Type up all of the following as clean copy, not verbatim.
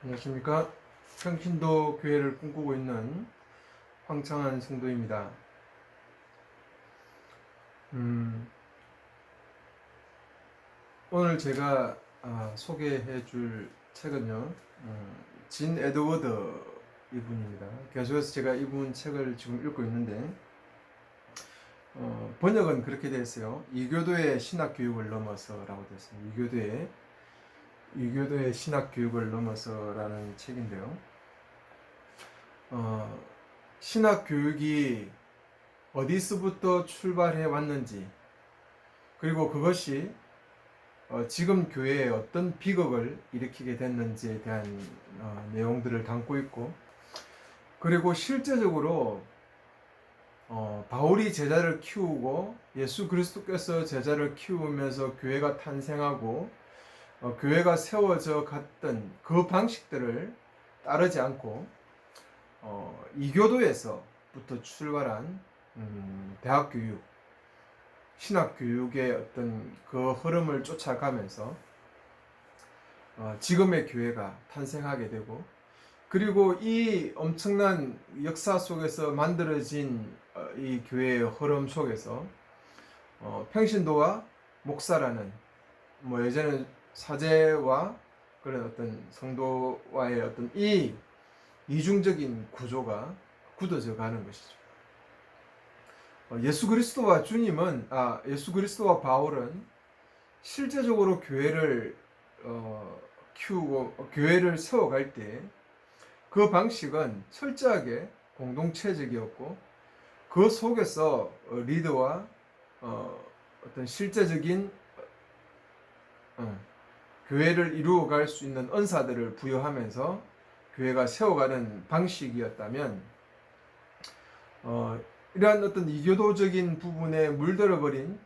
안녕하십니까. 평신도 교회를 꿈꾸고 있는 황창한 성도입니다. 오늘 제가 소개해 줄 책은요, 진 에드워드 이분입니다. 계속해서 제가 이분 책을 지금 읽고 있는데, 번역은 그렇게 되어 있어요. 이교도의 신학교육을 넘어서라고 되어 있습니다. 이교도의 신학교육을 넘어서라는 책인데요. 신학교육이 어디서부터 출발해 왔는지, 그리고 그것이 지금 교회에 어떤 비극을 일으키게 됐는지에 대한 내용들을 담고 있고, 그리고 실제적으로 바울이 제자를 키우고 예수 그리스도께서 제자를 키우면서 교회가 탄생하고 교회가 세워져 갔던 그 방식들을 따르지 않고 이교도에서부터 출발한 대학 교육, 신학 교육의 어떤 그 흐름을 쫓아가면서 지금의 교회가 탄생하게 되고, 그리고 이 엄청난 역사 속에서 만들어진 이 교회의 흐름 속에서 평신도와 목사라는, 뭐 예전에 사제와 그런 어떤 성도와의 어떤 이 이중적인 구조가 굳어져 가는 것이죠. 예수 그리스도와 예수 그리스도와 바울은 실제적으로 교회를 키우고 교회를 세워갈 때 그 방식은 철저하게 공동체적이었고, 그 속에서 리더와 어떤 실제적인 교회를 이루어갈 수 있는 은사들을 부여하면서 교회가 세워가는 방식이었다면, 이러한 어떤 이교도적인 부분에 물들어버린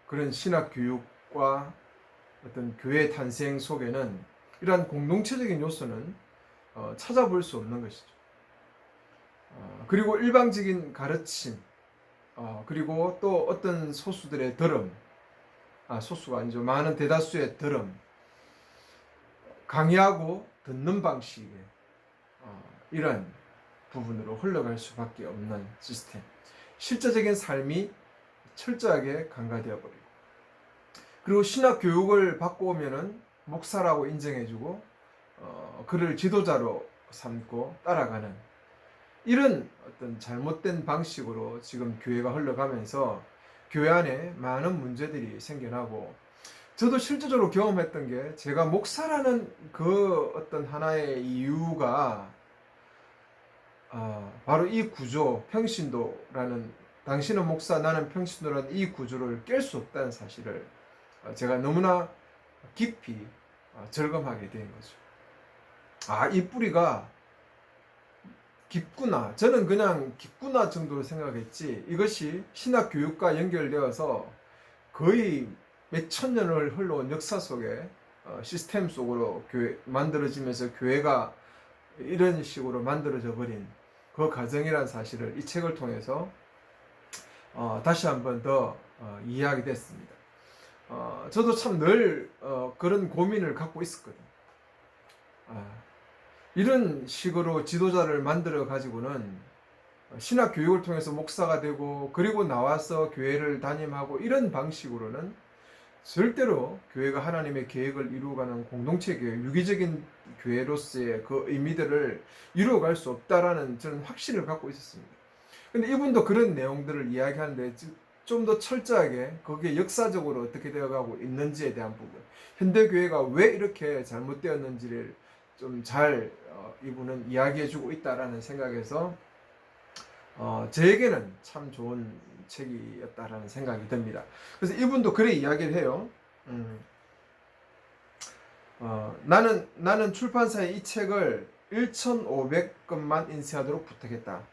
그런 신학 교육과 어떤 교회 탄생 속에는 이러한 공동체적인 요소는 찾아볼 수 없는 것이죠. 그리고 일방적인 가르침, 그리고 또 어떤 소수들의 들음, 소수가 아니죠. 많은 대다수의 들음, 강의하고 듣는 방식의 이런 부분으로 흘러갈 수밖에 없는 시스템. 실제적인 삶이 철저하게 간과되어 버리고, 그리고 신학 교육을 받고 오면은 목사라고 인정해주고 그를 지도자로 삼고 따라가는 이런 어떤 잘못된 방식으로 지금 교회가 흘러가면서 교회 안에 많은 문제들이 생겨나고, 저도 실제적으로 경험했던 게, 제가 목사라는 그 어떤 하나의 이유가 바로 이 구조, 평신도라는, 당신은 목사 나는 평신도라는 이 구조를 깰 수 없다는 사실을 제가 너무나 깊이 절감하게 된 거죠. 이 뿌리가 깊구나. 저는 그냥 깊구나 정도로 생각했지, 이것이 신학 교육과 연결되어서 거의 몇천 년을 흘러온 역사 속에 시스템 속으로 만들어지면서 교회가 이런 식으로 만들어져 버린 그 과정이라는 사실을 이 책을 통해서 다시 한번 더 이해하게 됐습니다. 저도 참 늘 그런 고민을 갖고 있었거든요. 이런 식으로 지도자를 만들어 가지고는 신학 교육을 통해서 목사가 되고, 그리고 나와서 교회를 담임하고, 이런 방식으로는 절대로 교회가 하나님의 계획을 이루어가는 공동체 교회, 유기적인 교회로서의 그 의미들을 이루어갈 수 없다라는 저는 확신을 갖고 있었습니다. 근데 이분도 그런 내용들을 이야기하는데 좀 더 철저하게 거기에 역사적으로 어떻게 되어가고 있는지에 대한 부분, 현대 교회가 왜 이렇게 잘못되었는지를 좀 잘 이분은 이야기해주고 있다라는 생각에서 저에게는 참 좋은 책이었다라는 생각이 듭니다. 그래서 이분도 그래 이야기를 해요. 나는 출판사에 이 책을 1,500권만 인쇄하도록 부탁했다.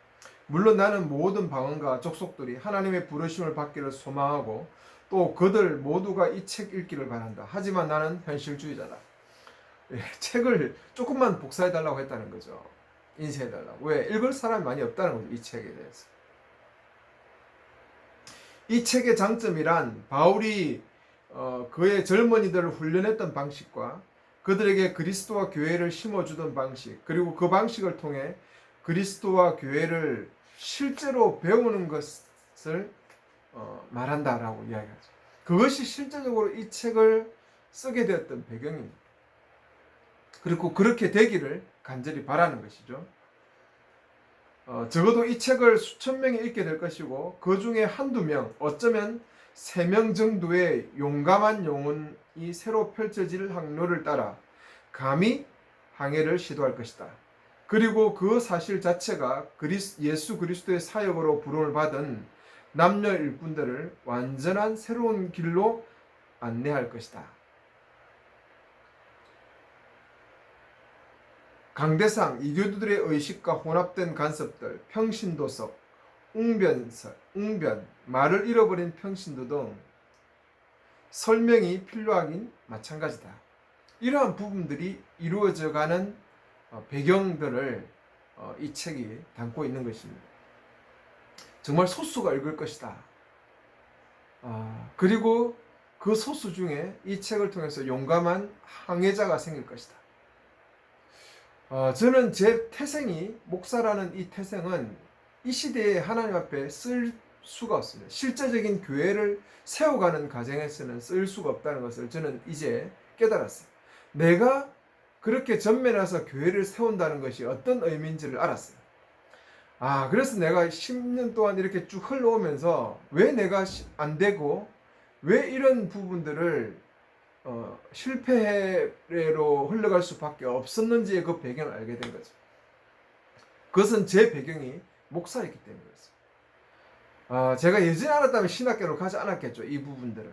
물론 나는 모든 방언과 족속들이 하나님의 부르심을 받기를 소망하고, 또 그들 모두가 이 책 읽기를 바란다. 하지만 나는 현실주의자다. 책을 조금만 복사해달라고 했다는 거죠. 인쇄해달라고. 왜? 읽을 사람이 많이 없다는 거죠. 이 책에 대해서. 이 책의 장점이란, 바울이 그의 젊은이들을 훈련했던 방식과 그들에게 그리스도와 교회를 심어주던 방식, 그리고 그 방식을 통해 그리스도와 교회를 실제로 배우는 것을 말한다라고 이야기하죠. 그것이 실제적으로 이 책을 쓰게 되었던 배경입니다. 그리고 그렇게 되기를 간절히 바라는 것이죠. 적어도 이 책을 수천 명이 읽게 될 것이고 그 중에 한두 명, 어쩌면 3명 정도의 용감한 영혼이 새로 펼쳐질 항로를 따라 감히 항해를 시도할 것이다. 그리고 그 사실 자체가 예수 그리스도의 사역으로 부름을 받은 남녀 일꾼들을 완전한 새로운 길로 안내할 것이다. 강대상, 이교도들의 의식과 혼합된 간섭들, 평신도석, 웅변, 말을 잃어버린 평신도 등 설명이 필요하긴 마찬가지다. 이러한 부분들이 이루어져가는 배경들을 이 책이 담고 있는 것입니다. 정말 소수가 읽을 것이다. 그리고 그 소수 중에 이 책을 통해서 용감한 항해자가 생길 것이다. 저는 제 태생이 목사라는 이 태생은 이 시대에 하나님 앞에 쓸 수가 없습니다. 실제적인 교회를 세워가는 과정에서는 쓸 수가 없다는 것을 저는 이제 깨달았어요. 내가 그렇게 전면에서 교회를 세운다는 것이 어떤 의미인지를 알았어요. 그래서 내가 10년 동안 이렇게 쭉 흘러오면서 왜 내가 안 되고 왜 이런 부분들을 실패로 흘러갈 수밖에 없었는지의 그 배경을 알게 된 거죠. 그것은 제 배경이 목사였기 때문이었어요. 제가 예전에 알았다면 신학교로 가지 않았겠죠, 이 부분들을.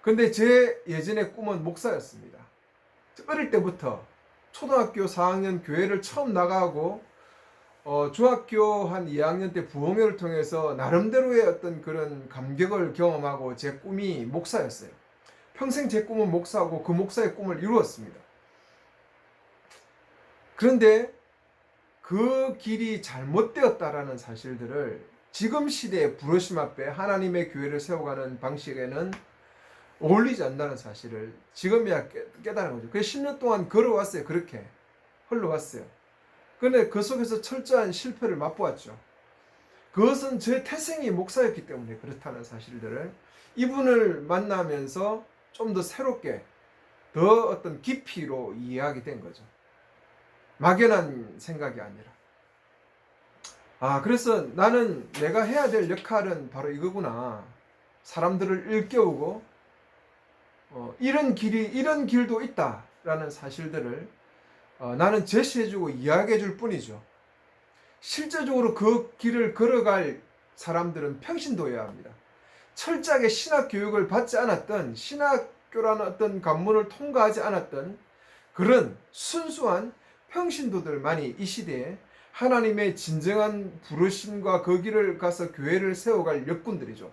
근데 제 예전의 꿈은 목사였습니다. 어릴 때부터 초등학교 4학년 교회를 처음 나가고 중학교 한 2학년 때 부흥회를 통해서 나름대로의 어떤 그런 감격을 경험하고 제 꿈이 목사였어요. 평생 제 꿈은 목사고 그 목사의 꿈을 이루었습니다. 그런데 그 길이 잘못되었다라는 사실들을 지금 시대의 부르심 앞에 하나님의 교회를 세워가는 방식에는 어울리지 않는다는 사실을 지금이야 깨달은 거죠. 그래서 10년 동안 걸어왔어요. 그렇게 흘러왔어요. 그런데 그 속에서 철저한 실패를 맛보았죠. 그것은 제 태생이 목사였기 때문에 그렇다는 사실들을 이분을 만나면서 좀 더 새롭게 더 어떤 깊이로 이해하게 된 거죠. 막연한 생각이 아니라. 그래서 나는 내가 해야 될 역할은 바로 이거구나. 사람들을 일깨우고 이런 길도 있다라는 사실들을 나는 제시해주고 이야기해줄 뿐이죠. 실제적으로 그 길을 걸어갈 사람들은 평신도여야 합니다. 철저하게 신학 교육을 받지 않았던, 신학교라는 어떤 관문을 통과하지 않았던 그런 순수한 평신도들만이 이 시대에 하나님의 진정한 부르심과 그 길을 가서 교회를 세워갈 일꾼들이죠.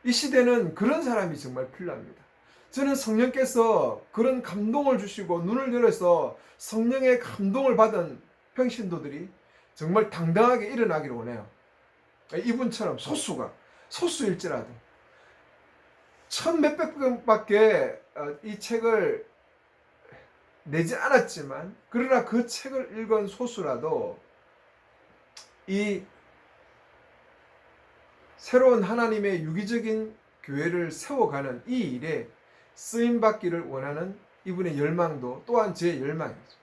이 시대는 그런 사람이 정말 필요합니다. 저는 성령께서 그런 감동을 주시고 눈을 열어서 성령의 감동을 받은 평신도들이 정말 당당하게 일어나기를 원해요. 이분처럼 소수일지라도 1,000몇백 번밖에 이 책을 내지 않았지만 그러나 그 책을 읽은 소수라도 이 새로운 하나님의 유기적인 교회를 세워가는 이 일에 쓰임받기를 원하는 이분의 열망도 또한 제 열망이죠.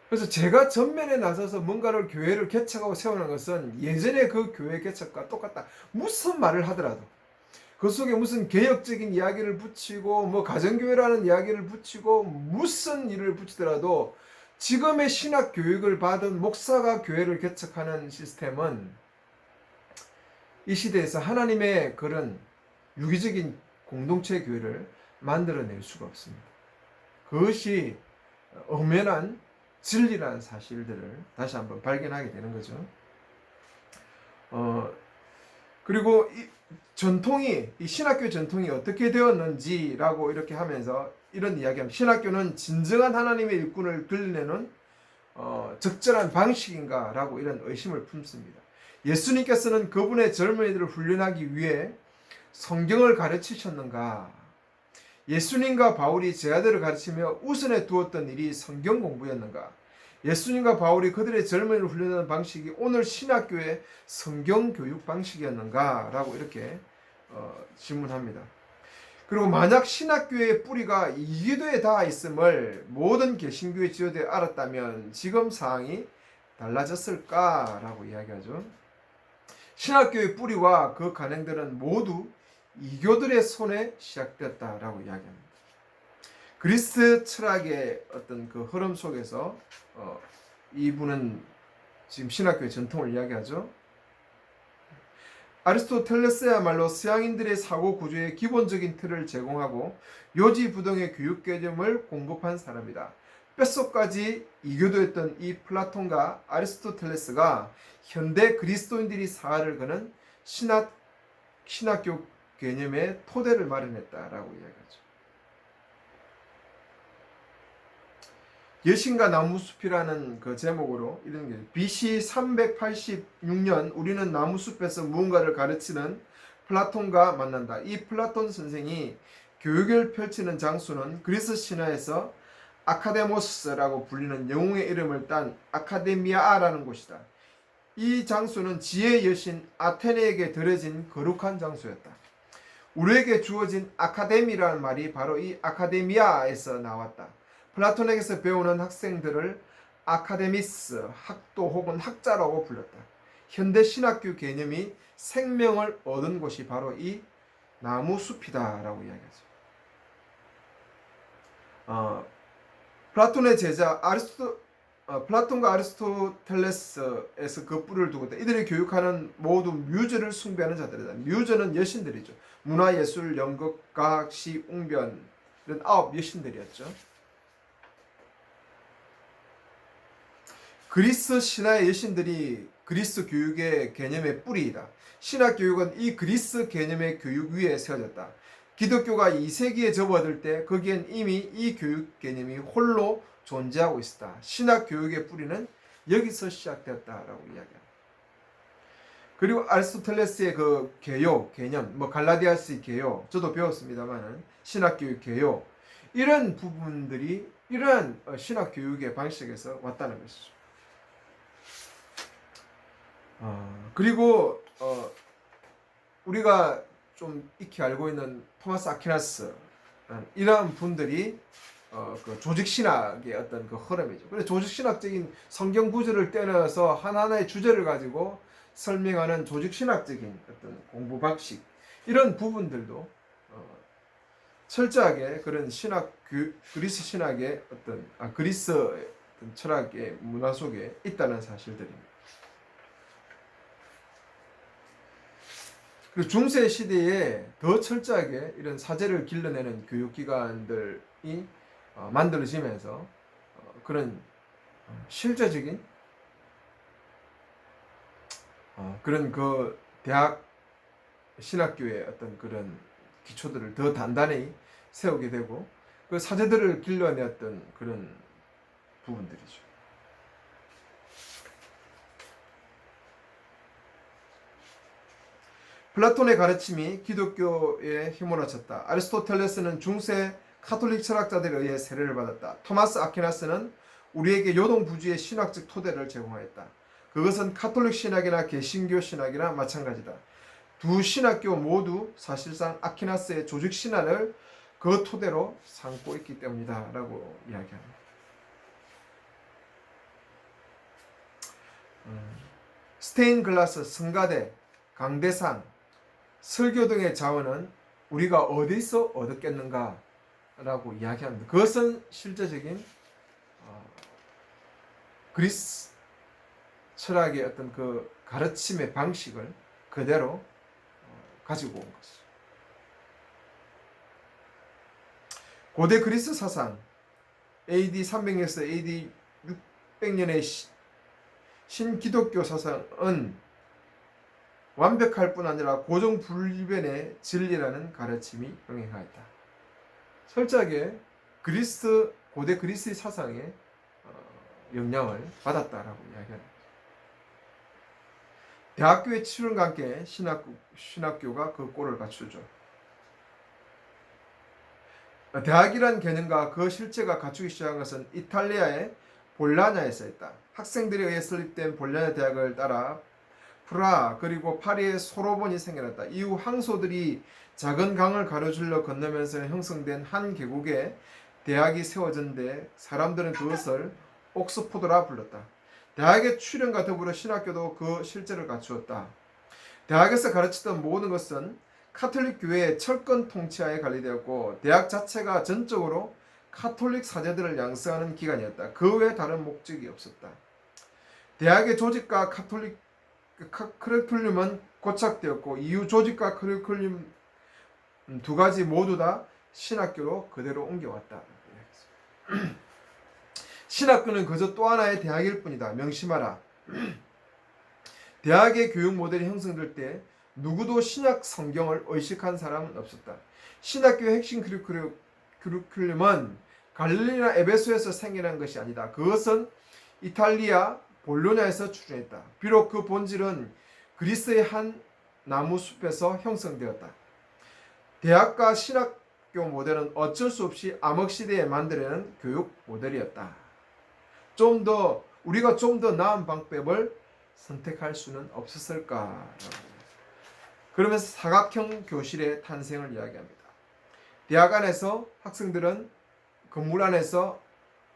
그래서 제가 전면에 나서서 뭔가를 교회를 개척하고 세우는 것은 예전의 그 교회 개척과 똑같다. 무슨 말을 하더라도 그 속에 무슨 개혁적인 이야기를 붙이고 뭐 가정교회라는 이야기를 붙이고 무슨 일을 붙이더라도 지금의 신학 교육을 받은 목사가 교회를 개척하는 시스템은 이 시대에서 하나님의 그런 유기적인 공동체 교회를 만들어낼 수가 없습니다. 그것이 엄연한 진리라는 사실들을 다시 한번 발견하게 되는 거죠. 그리고 이 신학교 전통이 어떻게 되었는지라고 이렇게 하면서 이런 이야기합니다. 신학교는 진정한 하나님의 일꾼을 들려내는 적절한 방식인가라고 이런 의심을 품습니다. 예수님께서는 그분의 젊은이들을 훈련하기 위해 성경을 가르치셨는가? 예수님과 바울이 제자들을 가르치며 우선에 두었던 일이 성경 공부였는가? 예수님과 바울이 그들의 젊은이를 훈련하는 방식이 오늘 신학교의 성경 교육 방식이었는가? 라고 이렇게 질문합니다. 그리고 만약 신학교의 뿌리가 이교도에 닿아 있음을 모든 개신교의 지도자들이 알았다면 지금 상황이 달라졌을까라고 이야기하죠. 신학교의 뿌리와 그 간행들은 모두 이교들의 손에 시작되었다라고 이야기합니다. 그리스 철학의 어떤 그 흐름 속에서 이분은 지금 신학교의 전통을 이야기하죠. 아리스토텔레스야말로 서양인들의 사고 구조의 기본적인 틀을 제공하고 요지부동의 교육 개념을 공급한 사람이다. 뼛속까지 이교도였던 이 플라톤과 아리스토텔레스가 현대 그리스도인들이 사활을 거는 신학교 개념의 토대를 마련했다라고 이야기하죠. 여신과 나무숲이라는 그 제목으로 이런 게 BC 386년 우리는 나무숲에서 무언가를 가르치는 플라톤과 만난다. 이 플라톤 선생이 교육을 펼치는 장소는 그리스 신화에서 아카데모스라고 불리는 영웅의 이름을 딴 아카데미아라는 곳이다. 이 장소는 지혜의 여신 아테네에게 드려진 거룩한 장소였다. 우리에게 주어진 아카데미라는 말이 바로 이 아카데미아에서 나왔다. 플라톤에게서 배우는 학생들을 아카데미스, 학도 혹은 학자라고 불렀다. 현대 신학교 개념이 생명을 얻은 곳이 바로 이 나무숲이다라고 이야기하죠. 플라톤의 제자 플라톤과 아리스토텔레스에서 그 뿌리를 두고 있다. 이들이 교육하는 모두 뮤즈를 숭배하는 자들이다. 뮤즈는 여신들이죠. 문화, 예술, 연극, 과학, 시, 웅변 이런 9 여신들이었죠. 그리스 신화의 여신들이 그리스 교육의 개념의 뿌리이다. 신학 교육은 이 그리스 개념의 교육 위에 세워졌다. 기독교가 2세기에 접어들 때 거기엔 이미 이 교육 개념이 홀로 존재하고 있었다. 신학 교육의 뿌리는 여기서 시작되었다라고 이야기합니다. 그리고 아리스토텔레스의 그 개요, 개념, 갈라디아스의 개요, 저도 배웠습니다만은 신학 교육 개요, 이런 부분들이 이러한 신학 교육의 방식에서 왔다는 것이죠. 그리고 우리가 좀 익히 알고 있는 토마스 아퀴나스 이런 분들이 그 조직신학의 어떤 그 흐름이죠. 그래서 조직신학적인 성경 구절을 떼내서 하나하나의 주제를 가지고 설명하는 조직신학적인 어떤 공부 방식 이런 부분들도 철저하게 그런 그리스 신학의 그리스 어떤 철학의 문화 속에 있다는 사실들입니다. 그리고 중세 시대에 더 철저하게 이런 사제를 길러내는 교육기관들이 만들어지면서 그런 실제적인 그런 그 대학 신학교의 어떤 그런 기초들을 더 단단히 세우게 되고 그 사제들을 길러내었던 그런 부분들이죠. 플라톤의 가르침이 기독교에 휘몰아쳤다. 아리스토텔레스는 중세 카톨릭 철학자들에 의해 세례를 받았다. 토마스 아퀴나스는 우리에게 요동부주의 신학적 토대를 제공하였다. 그것은 카톨릭 신학이나 개신교 신학이나 마찬가지다. 두 신학교 모두 사실상 아퀴나스의 조직 신화를 그 토대로 삼고 있기 때문이다 라고 이야기합니다. 스테인글라스, 성가대, 강대상, 설교 등의 자원은 우리가 어디서 얻었겠는가 라고 이야기합니다. 그것은 실제적인 그리스 철학의 어떤 그 가르침의 방식을 그대로 가지고 온 것이죠. 고대 그리스 사상 AD 300년에서 AD 600년의 신기독교 사상은 완벽할 뿐 아니라 고정불변의 진리라는 가르침이 병행하였다. 철저하게 고대 그리스의 사상에 영향을 받았다라고 이야기합니다. 대학교의 치료과 함께 신학교가 그 꼴을 갖추죠. 대학이란 개념과 그 실체가 갖추기 시작한 것은 이탈리아의 볼라냐에서 있다. 학생들에 의해 설립된 볼라냐 대학을 따라 프라하 그리고 파리의 소로본이 생겨났다. 이후 항소들이 작은 강을 가로질러 건너면서 형성된 한 계곡에 대학이 세워졌는데 사람들은 그것을 옥스포드라 불렀다. 대학의 출현과 더불어 신학교도 그 실제를 갖추었다. 대학에서 가르치던 모든 것은 카톨릭 교회의 철권 통치하에 관리되었고 대학 자체가 전적으로 카톨릭 사제들을 양성하는 기관이었다. 그 외에 다른 목적이 없었다. 대학의 조직과 카톨릭 커리큘럼은 고착되었고 이후 조직과 커리큘럼 두 가지 모두 다 신학교로 그대로 옮겨왔다. 신학교는 그저 또 하나의 대학일 뿐이다. 명심하라. 대학의 교육 모델이 형성될 때 누구도 신약 성경을 의식한 사람은 없었다. 신학교의 핵심 커리큘럼은 갈릴리나 에베소에서 생겨난 것이 아니다. 그것은 이탈리아 볼로냐에서 출현했다. 비록 그 본질은 그리스의 한 나무 숲에서 형성되었다. 대학과 신학교 모델은 어쩔 수 없이 암흑시대에 만들어낸 교육 모델이었다. 우리가 좀 더 나은 방법을 선택할 수는 없었을까? 그러면서 사각형 교실의 탄생을 이야기합니다. 대학 안에서 학생들은 건물 안에서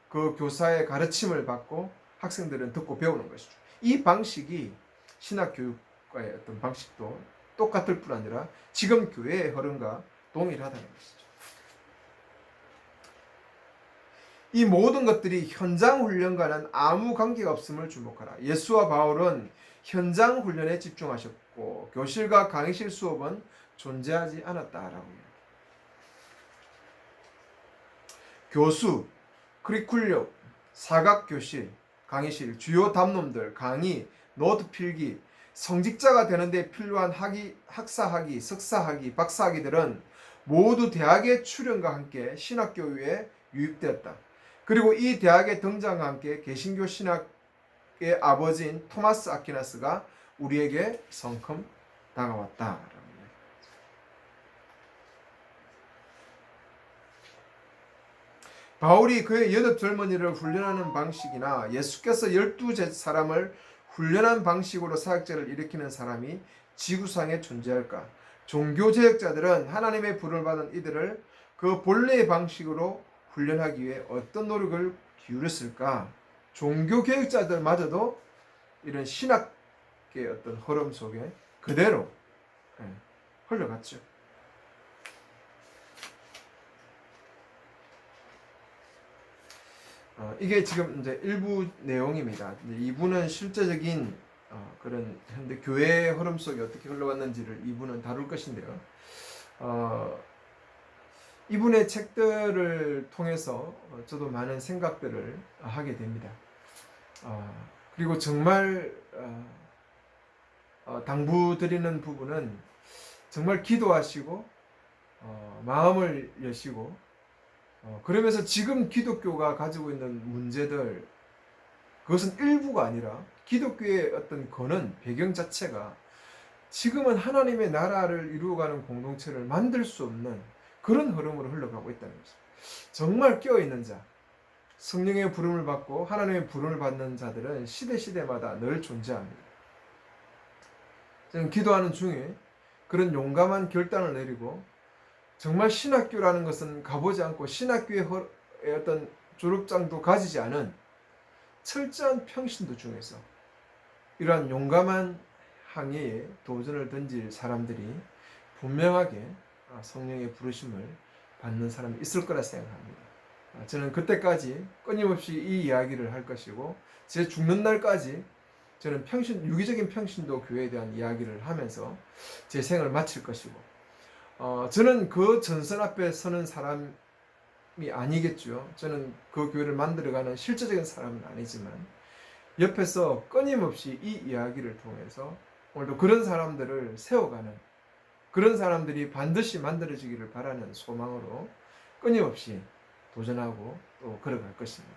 그 교사의 가르침을 받고 학생들은 듣고 배우는 것이죠. 이 방식이 신학교육과의 어떤 방식도 똑같을 뿐 아니라 지금 교회의 흐름과 동일하다는 것이죠. 이 모든 것들이 현장 훈련과는 아무 관계가 없음을 주목하라. 예수와 바울은 현장 훈련에 집중하셨고 교실과 강의실 수업은 존재하지 않았다라고 합니다. 교수, 커리큘럼, 사각교실, 강의실, 주요 담론들, 강의, 노트 필기, 성직자가 되는데 필요한 학사학위, 석사학위, 박사학위들은 모두 대학의 출현과 함께 신학교에 유입되었다. 그리고 이 대학의 등장과 함께 개신교 신학의 아버지인 토마스 아퀴나스가 우리에게 성큼 다가왔다. 바울이 그의 8 젊은이를 훈련하는 방식이나 예수께서 12 사람을 훈련한 방식으로 사역자를 일으키는 사람이 지구상에 존재할까? 종교개혁자들은 하나님의 부름을 받은 이들을 그 본래의 방식으로 훈련하기 위해 어떤 노력을 기울였을까? 종교개혁자들마저도 이런 신학의 어떤 흐름 속에 그대로 흘러갔죠. 이게 지금 이제 일부 내용입니다. 2부는 실제적인 그런 현대 교회의 흐름 속에 어떻게 흘러갔는지를 2부는 다룰 것인데요. 이분의 책들을 통해서 저도 많은 생각들을 하게 됩니다. 그리고 정말 당부드리는 부분은 정말 기도하시고 마음을 여시고 그러면서 지금 기독교가 가지고 있는 문제들 그것은 일부가 아니라 기독교의 어떤 거는 배경 자체가 지금은 하나님의 나라를 이루어가는 공동체를 만들 수 없는 그런 흐름으로 흘러가고 있다는 것입니다. 정말 깨어있는 자, 성령의 부름을 받고 하나님의 부름을 받는 자들은 시대마다 늘 존재합니다. 저는 기도하는 중에 그런 용감한 결단을 내리고 정말 신학교라는 것은 가보지 않고 신학교의 어떤 졸업장도 가지지 않은 철저한 평신도 중에서 이러한 용감한 항해에 도전을 던질 사람들이 분명하게 성령의 부르심을 받는 사람이 있을 거라 생각합니다. 저는 그때까지 끊임없이 이 이야기를 할 것이고 제 죽는 날까지 저는 유기적인 평신도 교회에 대한 이야기를 하면서 제 생을 마칠 것이고 저는 그 전선 앞에 서는 사람이 아니겠죠. 저는 그 교회를 만들어가는 실제적인 사람은 아니지만 옆에서 끊임없이 이 이야기를 통해서 오늘도 그런 사람들을 세워가는 그런 사람들이 반드시 만들어지기를 바라는 소망으로 끊임없이 도전하고 또 걸어갈 것입니다.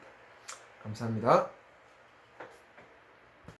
감사합니다.